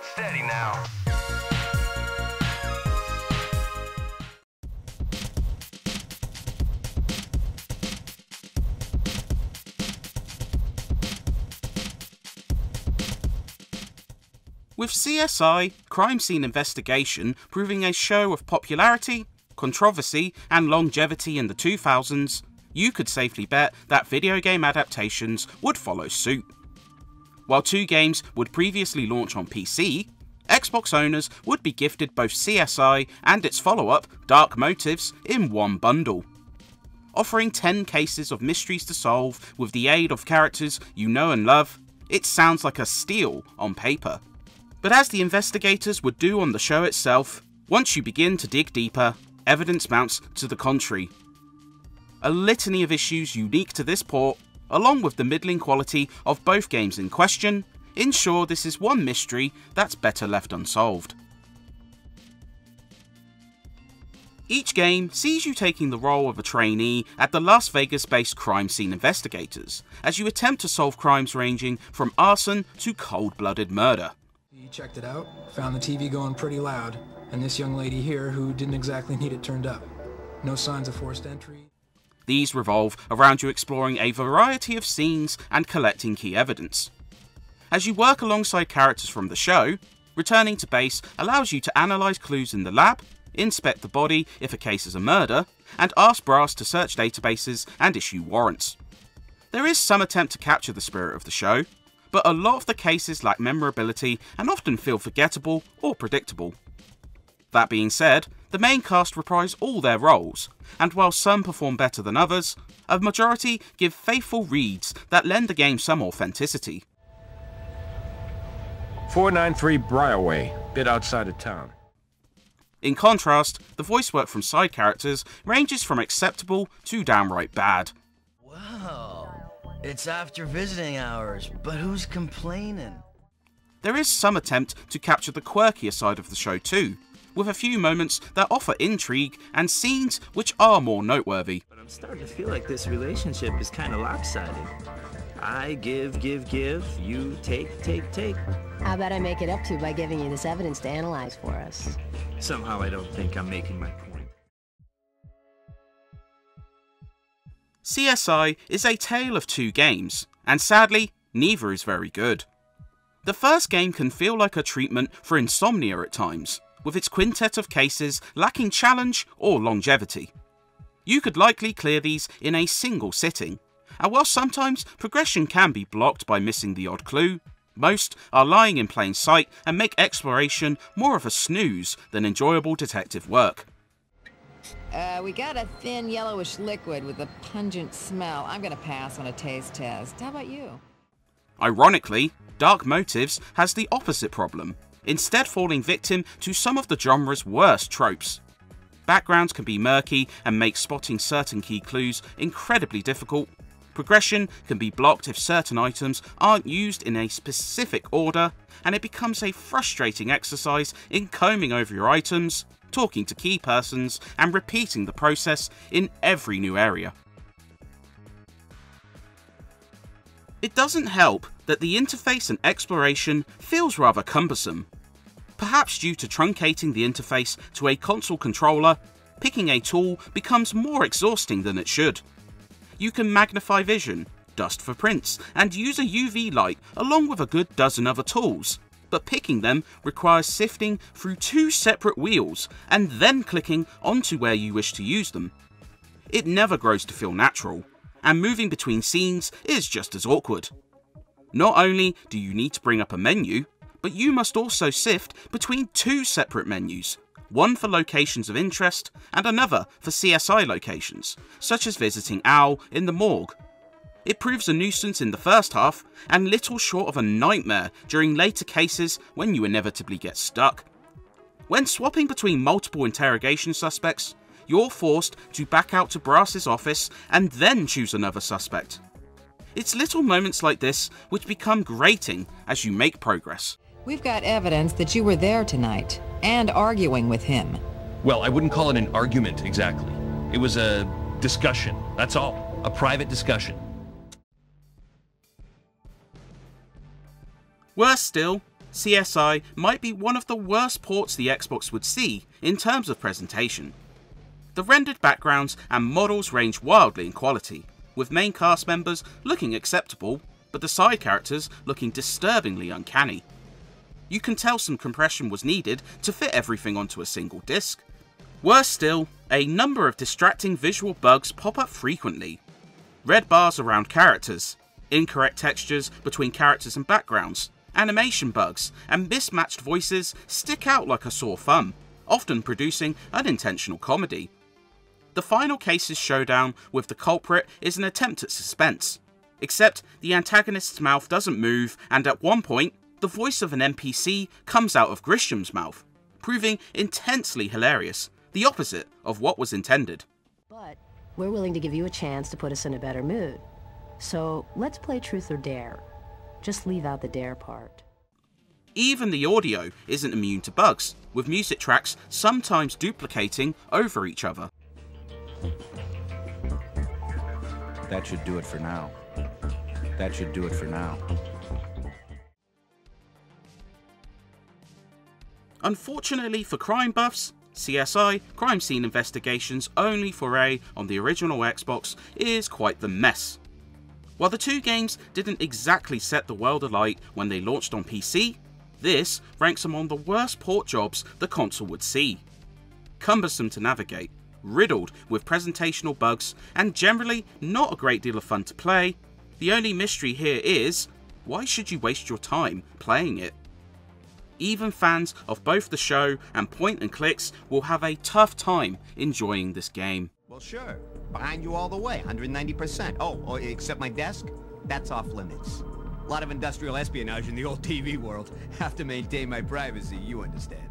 Get steady now. With CSI, Crime Scene Investigation proving a show of popularity, controversy and longevity in the 2000s, you could safely bet that video game adaptations would follow suit. While 2 games would previously launch on PC, Xbox owners would be gifted both CSI and its follow-up, Dark Motives, in one bundle. Offering 10 cases of mysteries to solve with the aid of characters you know and love, it sounds like a steal on paper. But as the investigators would do on the show itself, once you begin to dig deeper, evidence mounts to the contrary. A litany of issues unique to this port, along with the middling quality of both games in question, ensure this is one mystery that's better left unsolved. Each game sees you taking the role of a trainee at the Las Vegas-based crime scene investigators, as you attempt to solve crimes ranging from arson to cold-blooded murder. He checked it out, found the TV going pretty loud, and this young lady here who didn't exactly need it turned up. No signs of forced entry. These revolve around you exploring a variety of scenes and collecting key evidence. As you work alongside characters from the show, returning to base allows you to analyse clues in the lab, inspect the body if a case is a murder, and ask brass to search databases and issue warrants. There is some attempt to capture the spirit of the show, but a lot of the cases lack memorability and often feel forgettable or predictable. That being said, the main cast reprise all their roles, and while some perform better than others, a majority give faithful reads that lend the game some authenticity. 493 Briarway, bit outside of town. In contrast, the voice work from side characters ranges from acceptable to downright bad. Wow. It's after visiting hours, but who's complaining? There is some attempt to capture the quirkier side of the show too, with a few moments that offer intrigue and scenes which are more noteworthy. But I'm starting to feel like this relationship is kind of lopsided. I give, you take. How about I make it up to you by giving you this evidence to analyze for us? Somehow I don't think I'm making my point. CSI is a tale of 2 games, and sadly, neither is very good. The first game can feel like a treatment for insomnia at times, with its quintet of cases lacking challenge or longevity. You could likely clear these in a single sitting, and while sometimes progression can be blocked by missing the odd clue, most are lying in plain sight and make exploration more of a snooze than enjoyable detective work. We got a thin yellowish liquid with a pungent smell. I'm gonna pass on a taste test. How about you? Ironically, Dark Motives has the opposite problem, instead falling victim to some of the genre's worst tropes. Backgrounds can be murky and make spotting certain key clues incredibly difficult. Progression can be blocked if certain items aren't used in a specific order, and it becomes a frustrating exercise in combing over your items, talking to key persons, and repeating the process in every new area. It doesn't help that the interface and exploration feels rather cumbersome. Perhaps due to truncating the interface to a console controller, picking a tool becomes more exhausting than it should. You can magnify vision, dust for prints, and use a UV light along with a good dozen other tools, but picking them requires sifting through 2 separate wheels and then clicking onto where you wish to use them. It never grows to feel natural, and moving between scenes is just as awkward. Not only do you need to bring up a menu, but you must also sift between 2 separate menus, one for locations of interest and another for CSI locations, such as visiting Al in the morgue. It proves a nuisance in the first half, and little short of a nightmare during later cases when you inevitably get stuck. When swapping between multiple interrogation suspects, you're forced to back out to Brass's office and then choose another suspect. It's little moments like this which become grating as you make progress. We've got evidence that you were there tonight, and arguing with him. Well, I wouldn't call it an argument exactly. It was a discussion, that's all. A private discussion. Worse still, CSI might be one of the worst ports the Xbox would see in terms of presentation. The rendered backgrounds and models range wildly in quality, with main cast members looking acceptable, but the side characters looking disturbingly uncanny. You can tell some compression was needed to fit everything onto a single disc. Worse still, a number of distracting visual bugs pop up frequently. Red bars around characters, incorrect textures between characters and backgrounds, animation bugs, and mismatched voices stick out like a sore thumb, often producing unintentional comedy. The final case's showdown with the culprit is an attempt at suspense, except the antagonist's mouth doesn't move, and at one point, the voice of an NPC comes out of Grisham's mouth, proving intensely hilarious, the opposite of what was intended. But we're willing to give you a chance to put us in a better mood. So let's play truth or dare. Just leave out the dare part. Even the audio isn't immune to bugs, with music tracks sometimes duplicating over each other. That should do it for now. That should do it for now. Unfortunately for crime buffs, CSI Crime Scene Investigation's only foray on the original Xbox is quite the mess. While the two games didn't exactly set the world alight when they launched on PC, this ranks among the worst port jobs the console would see. Cumbersome to navigate, riddled with presentational bugs, and generally not a great deal of fun to play, the only mystery here is, why should you waste your time playing it? Even fans of both the show and point and clicks will have a tough time enjoying this game. Well, sure. Behind you all the way, 190%. Oh, except my desk? That's off limits. A lot of industrial espionage in the old TV world. Have to maintain my privacy, you understand.